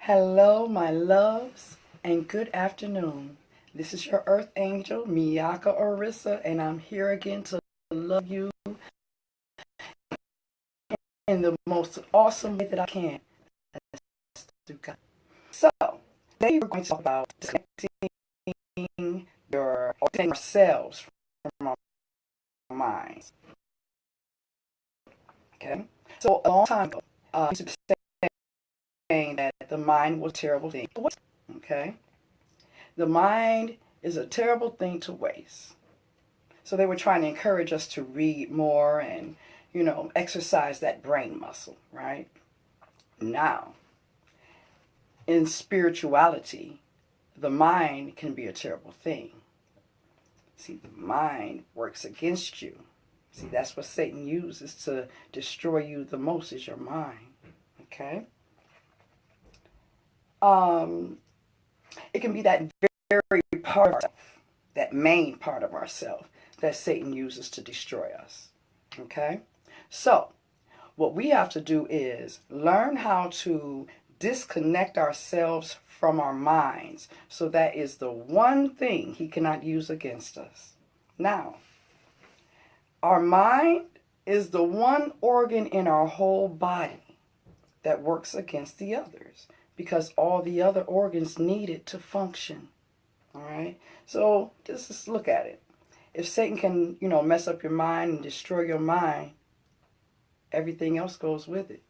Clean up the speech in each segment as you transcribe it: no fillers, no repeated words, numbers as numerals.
Hello, my loves, and good afternoon. This is your Earth Angel, Miyaka Orissa, and I'm here again to love you in the most awesome way that I can. So, today we're going to talk about disconnecting ourselves from our minds. Okay? So, a long time ago, I used to be saying that the mind was a terrible thing. Okay? The mind is a terrible thing to waste. So they were trying to encourage us to read more and, exercise that brain muscle, right? Now, in spirituality, the mind can be a terrible thing. See, the mind works against you. See, that's what Satan uses to destroy you the most is your mind. Okay? It can be that very part of ourself, that main part of ourself that Satan uses to destroy us. Okay? So, what we have to do is learn how to disconnect ourselves from our minds. So that is the one thing he cannot use against us. Now, our mind is the one organ in our whole body that works against the others because all the other organs need it to function. All right? So just look at it. If Satan can, mess up your mind and destroy your mind, everything else goes with it,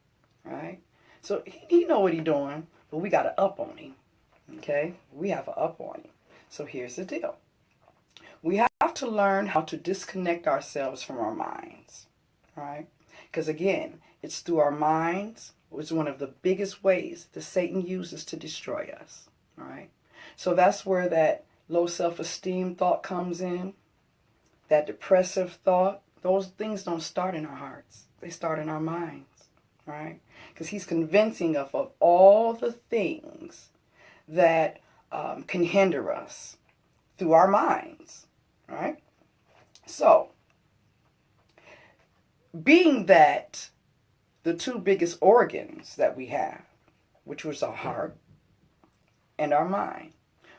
right? So he know what he's doing, but we got to up on him, okay? We have to up on him. So here's the deal. We have to learn how to disconnect ourselves from our minds, right? Because again, it's through our minds, which is one of the biggest ways that Satan uses to destroy us, right? So that's where that low self-esteem thought comes in, that depressive thought. Those things don't start in our hearts. They start in our minds, right? Because he's convincing us of all the things that can hinder us through our minds, right? So, being that the two biggest organs that we have, which was our heart and our mind,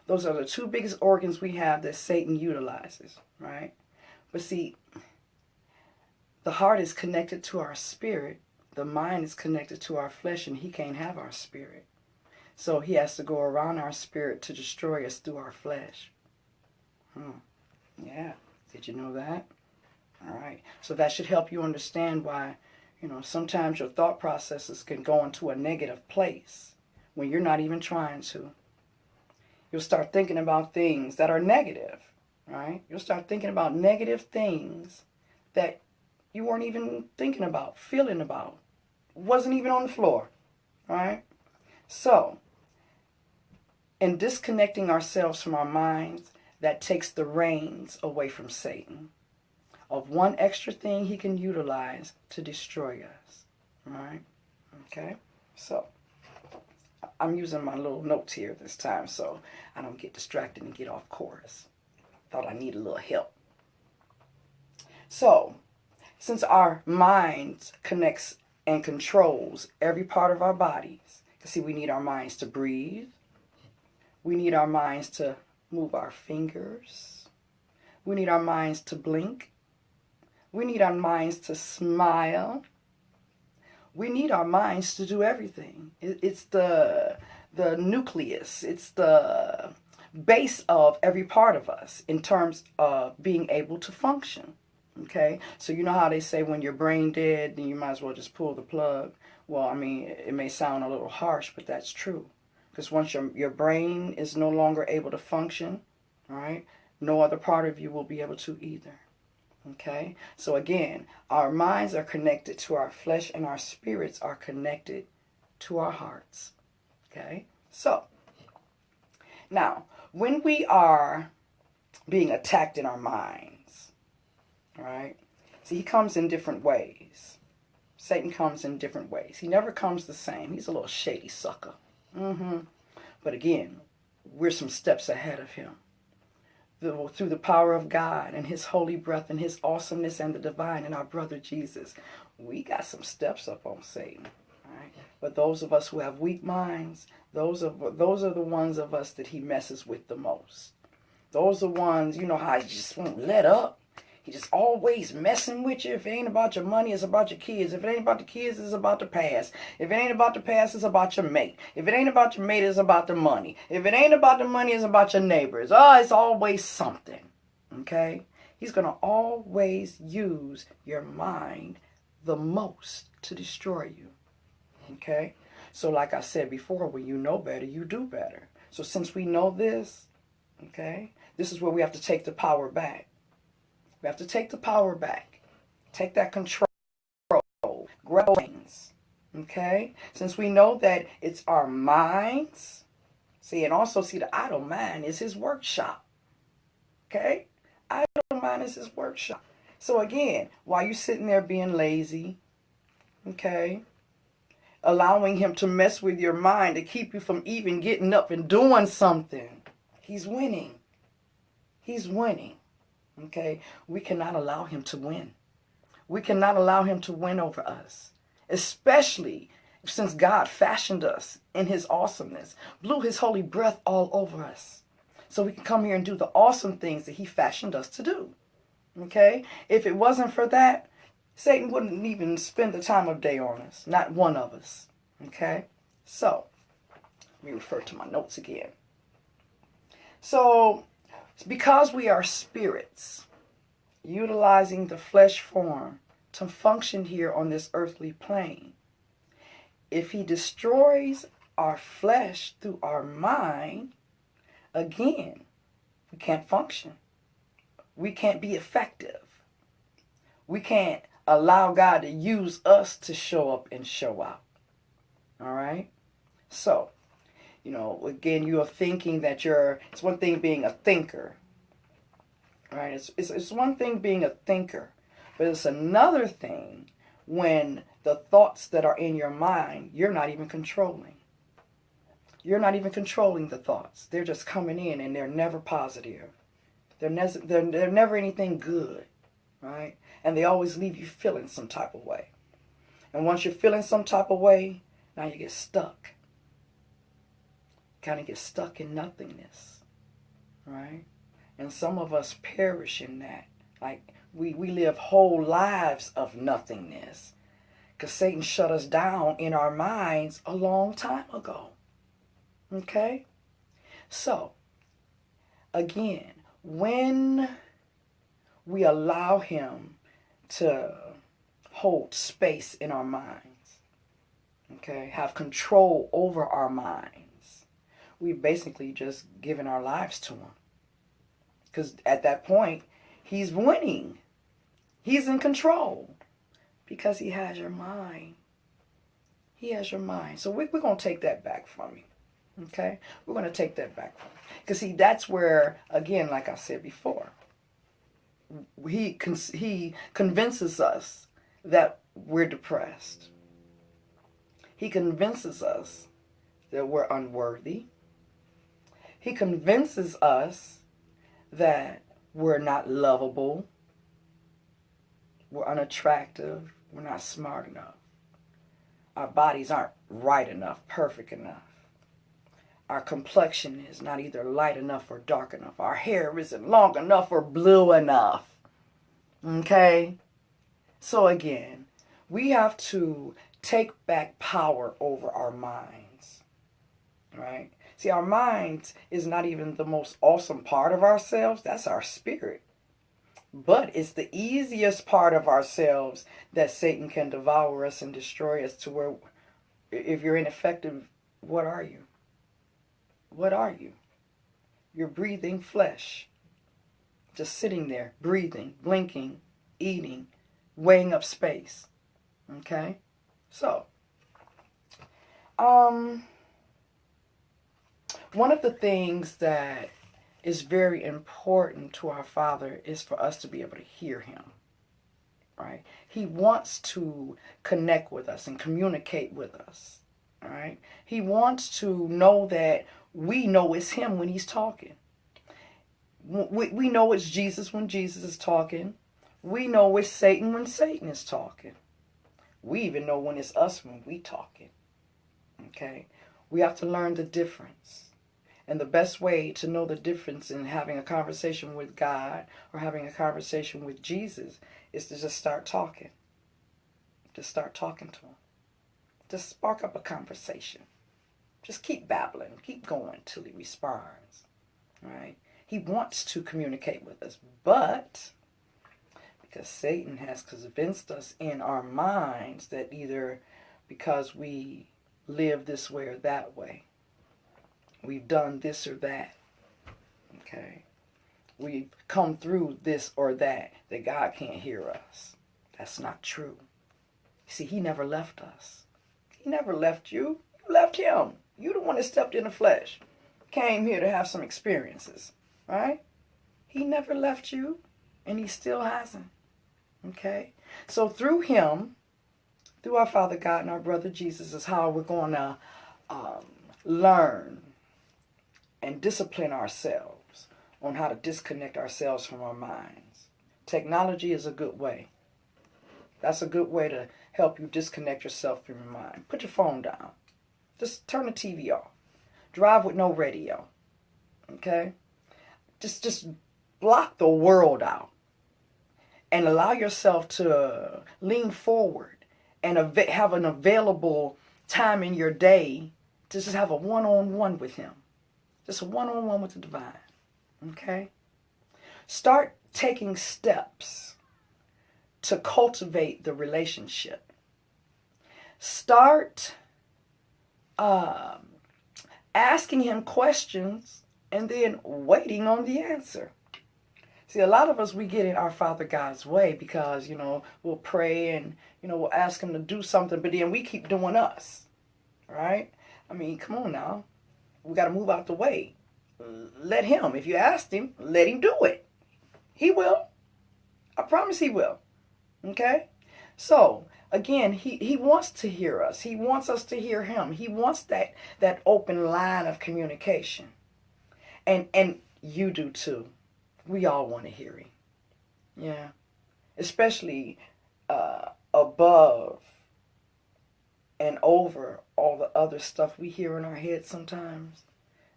those are the two biggest organs we have that Satan utilizes, right? But see, the heart is connected to our spirit. The mind is connected to our flesh, and he can't have our spirit. So he has to go around our spirit to destroy us through our flesh. Yeah. Did you know that? All right. So that should help you understand why, sometimes your thought processes can go into a negative place when you're not even trying to. You'll start thinking about things that are negative, right? You'll start thinking about negative things that you weren't even thinking about, feeling about, wasn't even on the floor, right? So, in disconnecting ourselves from our minds, that takes the reins away from Satan of one extra thing he can utilize to destroy us, right? Okay? So, I'm using my little notes here this time so I don't get distracted and get off course. Thought I need a little help. So, since our mind connects and controls every part of our bodies, see, we need our minds to breathe. We need our minds to move our fingers. We need our minds to blink. We need our minds to smile. We need our minds to do everything. It's the nucleus. It's the base of every part of us in terms of being able to function. Okay, so you know how they say when you're brain dead, then you might as well just pull the plug. Well, I mean, it may sound a little harsh, but that's true. Because once your brain is no longer able to function, all right, no other part of you will be able to either. Okay, so again, our minds are connected to our flesh and our spirits are connected to our hearts. Okay, so now when we are being attacked in our minds, all right, see, he comes in different ways. Satan comes in different ways. He never comes the same. He's a little shady sucker. But again, we're some steps ahead of him. Through the power of God and his holy breath and his awesomeness and the divine and our brother Jesus, we got some steps up on Satan. right? But those of us who have weak minds, those are the ones of us that he messes with the most. Those are ones, you know how he just won't let up. He just always messing with you. If it ain't about your money, it's about your kids. If it ain't about the kids, it's about the past. If it ain't about the past, it's about your mate. If it ain't about your mate, it's about the money. If it ain't about the money, it's about your neighbors. Oh, it's always something. Okay? He's going to always use your mind the most to destroy you. Okay? So like I said before, when you know better, you do better. So since we know this, okay, this is where we have to take the power back. We have to take the power back. Take that control. Grab things. Okay? Since we know that it's our minds. See, and also see the idle mind is his workshop. Okay? Idle mind is his workshop. So again, while you're sitting there being lazy, okay, allowing him to mess with your mind to keep you from even getting up and doing something, he's winning. He's winning. Okay? We cannot allow him to win. We cannot allow him to win over us. Especially since God fashioned us in his awesomeness, blew his holy breath all over us. So we can come here and do the awesome things that he fashioned us to do. Okay? If it wasn't for that, Satan wouldn't even spend the time of day on us. Not one of us. Okay? So, let me refer to my notes again. So, because we are spirits, utilizing the flesh form to function here on this earthly plane, if he destroys our flesh through our mind, again, we can't function. We can't be effective. We can't allow God to use us to show up and show out. All right? So, you know, again, you are thinking that it's one thing being a thinker, right? It's one thing being a thinker, but it's another thing when the thoughts that are in your mind, you're not even controlling. You're not even controlling the thoughts. They're just coming in and they're never positive. They're never anything good, right? And they always leave you feeling some type of way. And once you're feeling some type of way, now you get stuck. Kind of get stuck in nothingness, right? And some of us perish in that. Like we live whole lives of nothingness because Satan shut us down in our minds a long time ago. Okay? So, again, when we allow him to hold space in our minds, okay, have control over our minds, we basically just given our lives to him. Because at that point, he's winning. He's in control. Because he has your mind. He has your mind. So we're going to take that back from you. Okay? We're going to take that back from you. Because see, that's where, again, like I said before, he convinces us that we're depressed. He convinces us that we're unworthy. He convinces us that we're not lovable, we're unattractive, we're not smart enough. Our bodies aren't right enough, perfect enough. Our complexion is not either light enough or dark enough. Our hair isn't long enough or blue enough. Okay? So again, we have to take back power over our minds. Right? See, our minds is not even the most awesome part of ourselves. That's our spirit. But it's the easiest part of ourselves that Satan can devour us and destroy us to where, if you're ineffective, what are you? What are you? You're breathing flesh. Just sitting there, breathing, blinking, eating, weighing up space. Okay? So, one of the things that is very important to our Father is for us to be able to hear him, right? He wants to connect with us and communicate with us, right? He wants to know that we know it's him when he's talking. We know it's Jesus when Jesus is talking. We know it's Satan when Satan is talking. We even know when it's us when we talking. Okay? We have to learn the difference. And the best way to know the difference in having a conversation with God or having a conversation with Jesus is to just start talking. Just start talking to him. Just spark up a conversation. Just keep babbling. Keep going till he responds. Right? He wants to communicate with us, but because Satan has convinced us in our minds that either because we live this way or that way, we've done this or that, okay, we've come through this or that God can't hear us. That's not true. See, he never left us. He never left you. You left him. You the one that stepped in the flesh. Came here to have some experiences, right? He never left you, and he still hasn't. Okay? So through him, through our Father God and our brother Jesus is how we're going to learn and discipline ourselves on how to disconnect ourselves from our minds. Technology is a good way. That's a good way to help you disconnect yourself from your mind. Put your phone down. Just turn the TV off. Drive with no radio. Okay? Just block the world out. And allow yourself to lean forward and have an available time in your day to just have a one-on-one with him. Just a one-on-one with the divine. Okay? Start taking steps to cultivate the relationship. Start asking him questions and then waiting on the answer. See, a lot of us, we get in our Father God's way because, we'll pray and, we'll ask him to do something, but then we keep doing us, right? I mean, come on now. We got to move out the way. Let him. If you asked him, let him do it. He will. I promise he will. Okay? So, again, he wants to hear us. He wants us to hear him. He wants that open line of communication. And you do too. We all want to hear him. Yeah. Especially above and over all the other stuff we hear in our heads sometimes.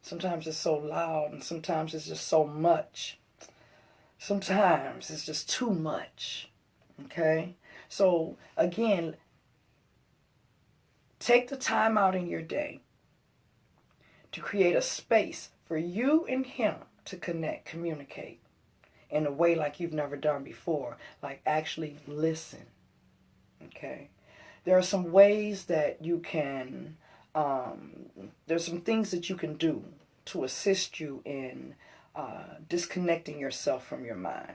Sometimes it's so loud and sometimes it's just so much. Sometimes it's just too much. Okay? So, again, take the time out in your day to create a space for you and him to connect, communicate in a way like you've never done before, like actually listen. Okay? There are some ways that you can, there's some things that you can do to assist you in disconnecting yourself from your mind.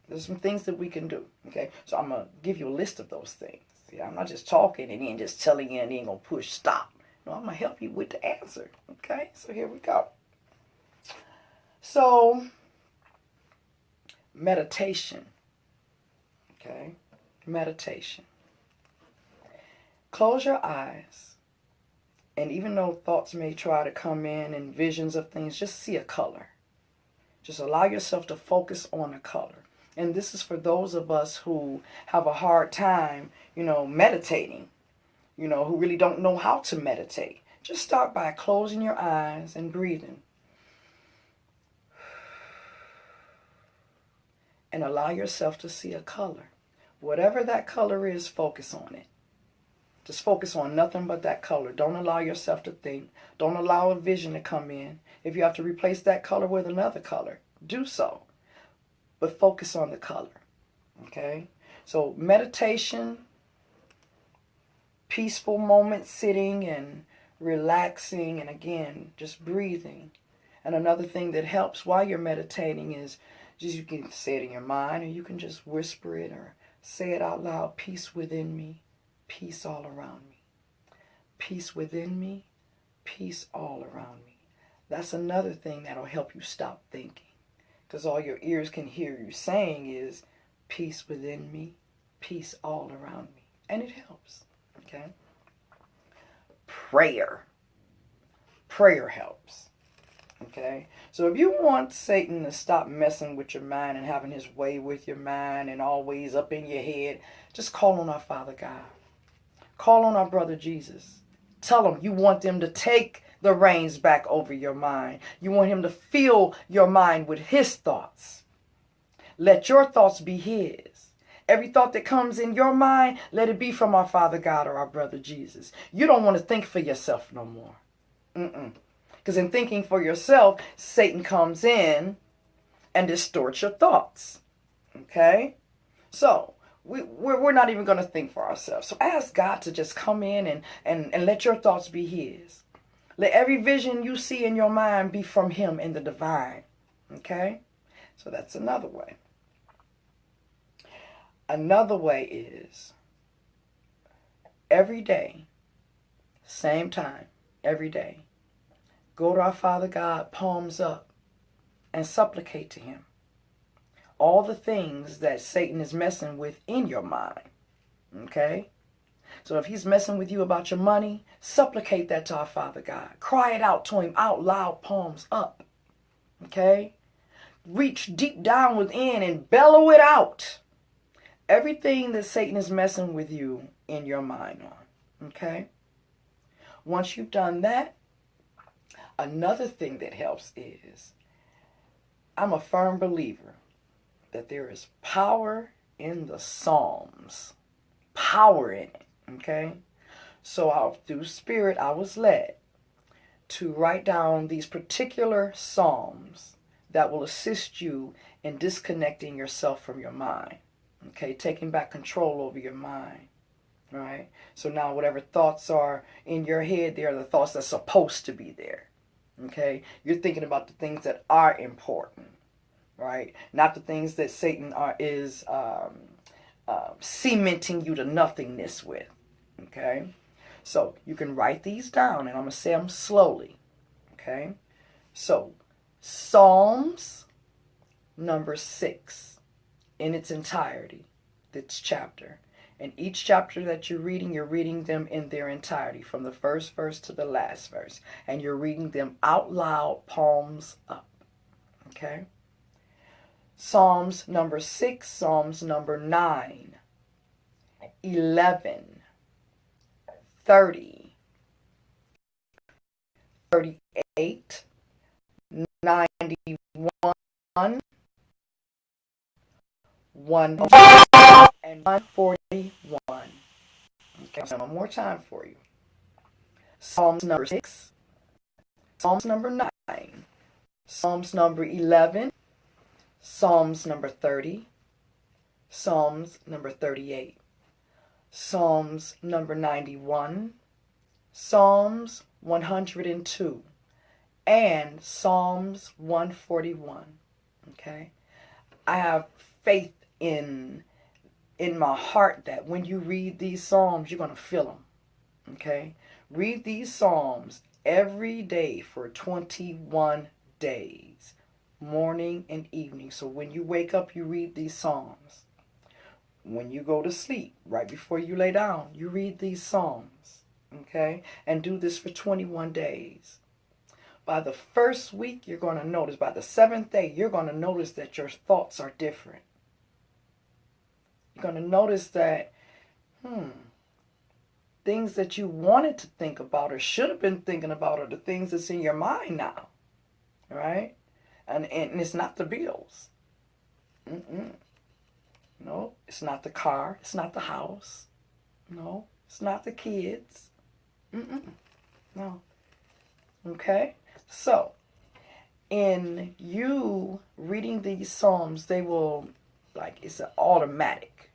There's some things that we can do, okay? So I'm going to give you a list of those things. Yeah, I'm not just talking and then just telling you and then going to push stop. No, I'm going to help you with the answer, okay? So here we go. So, meditation, okay? Meditation. Close your eyes, and even though thoughts may try to come in and visions of things, just see a color. Just allow yourself to focus on a color. And this is for those of us who have a hard time, meditating, who really don't know how to meditate. Just start by closing your eyes and breathing. And allow yourself to see a color. Whatever that color is, focus on it. Just focus on nothing but that color. Don't allow yourself to think. Don't allow a vision to come in. If you have to replace that color with another color, do so. But focus on the color. Okay? So meditation, peaceful moments, sitting and relaxing, and again, just breathing. And another thing that helps while you're meditating is just you can say it in your mind, or you can just whisper it or say it out loud. Peace within me, peace all around me. Peace within me, peace all around me. That's another thing that'll help you stop thinking. Because all your ears can hear you saying is peace within me, peace all around me. And it helps. Okay? Prayer. Prayer helps. Okay? So if you want Satan to stop messing with your mind and having his way with your mind and always up in your head, just call on our Father God. Call on our brother Jesus. Tell him you want them to take the reins back over your mind. You want him to fill your mind with his thoughts. Let your thoughts be his. Every thought that comes in your mind, let it be from our Father God or our brother Jesus. You don't want to think for yourself no more. Because in thinking for yourself, Satan comes in and distorts your thoughts. Okay? So, we're not even going to think for ourselves. So ask God to just come in and let your thoughts be his. Let every vision you see in your mind be from him in the divine. Okay? So that's another way. Another way is every day, same time, every day, go to our Father God, palms up, and supplicate to him all the things that Satan is messing with in your mind. Okay? So if he's messing with you about your money, supplicate that to our Father God. Cry it out to him out loud, palms up. Okay? Reach deep down within and bellow it out. Everything that Satan is messing with you in your mind on. Okay? Once you've done that, another thing that helps is, I'm a firm believer that there is power in the Psalms. Power in it. Okay? So through Spirit, I was led to write down these particular Psalms that will assist you in disconnecting yourself from your mind. Okay? Taking back control over your mind. Right? So now whatever thoughts are in your head, they are the thoughts that's supposed to be there. Okay? You're thinking about the things that are important. Right? Not the things that Satan is cementing you to nothingness with. Okay? So you can write these down, and I'm going to say them slowly. Okay? So Psalms number 6 in its entirety, this chapter. And each chapter that you're reading them in their entirety, from the first verse to the last verse. And you're reading them out loud, palms up. Okay? Psalms number 6, Psalms number 9, 11, 30, 38, 91, 104, and 141. Okay, so one more time for you. Psalms number 6, Psalms number 9, Psalms number 11, Psalms number 30, Psalms number 38, Psalms number 91, Psalms 102, and Psalms 141. Okay? I have faith in my heart that when you read these Psalms, you're going to feel them. Okay? Read these Psalms every day for 21 days. Morning and evening. So when you wake up, you read these Psalms. When you go to sleep, right before you lay down, you read these Psalms. Okay? And do this for 21 days. By the first week, you're going to notice, by the 7th day, you're going to notice that your thoughts are different. You're going to notice that, things that you wanted to think about or should have been thinking about are the things that's in your mind now. Right? And it's not the bills. No, it's not the car. It's not the house. No, it's not the kids. No. Okay? So, in you reading these Psalms, they will, it's an automatic.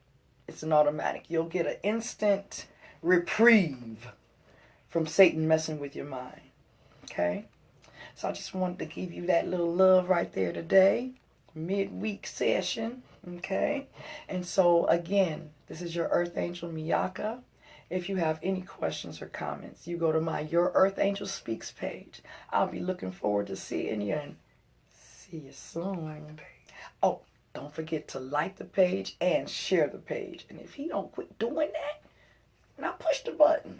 It's an automatic. You'll get an instant reprieve from Satan messing with your mind. Okay? So I just wanted to give you that little love right there today. Midweek session. Okay? And so, again, this is your Earth Angel Miyaka. If you have any questions or comments, you go to my Your Earth Angel Speaks page. I'll be looking forward to seeing you and see you soon. Oh, don't forget to like the page and share the page. And if he don't quit doing that, now push the button.